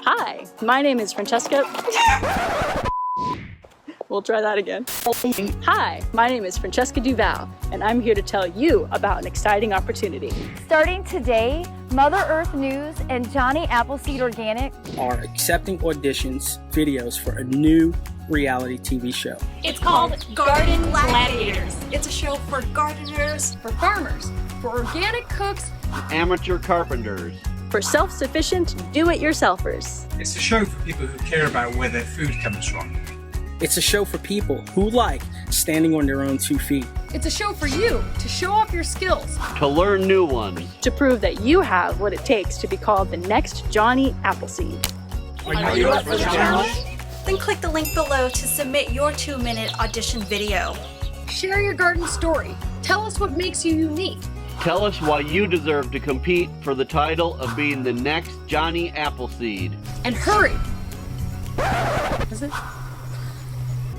Hi, my name is Francesca. We'll try that again. Hi, my name is Francesca Duval, and I'm here to tell you about an exciting opportunity. Starting today, Mother Earth News and Johnny Appleseed Organic are accepting auditions videos for a new reality TV show. It's called Garden Gladiators. It's a show for gardeners, for farmers, for organic cooks, amateur carpenters, for self-sufficient do-it-yourselfers. It's a show for people who care about where their food comes from. It's a show for people who like standing on their own 2 feet. It's a show for you to show off your skills, to learn new ones, to prove that you have what it takes to be called the next Johnny Appleseed. Are you up for the challenge? Then click the link below to submit your 2-minute audition video. Share your garden story. Tell us what makes you unique. Tell us why you deserve to compete for the title of being the next Johnny Appleseed. And hurry! Is it?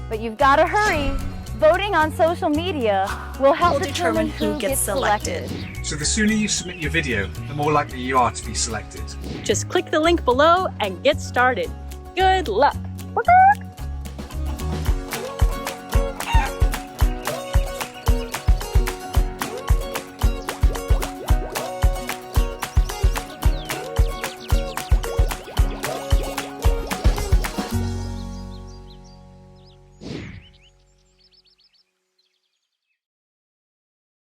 But you've got to hurry. Voting on social media will help Will determine who gets selected. So the sooner you submit your video, the more likely you are to be selected. Just click the link below and get started. Good luck!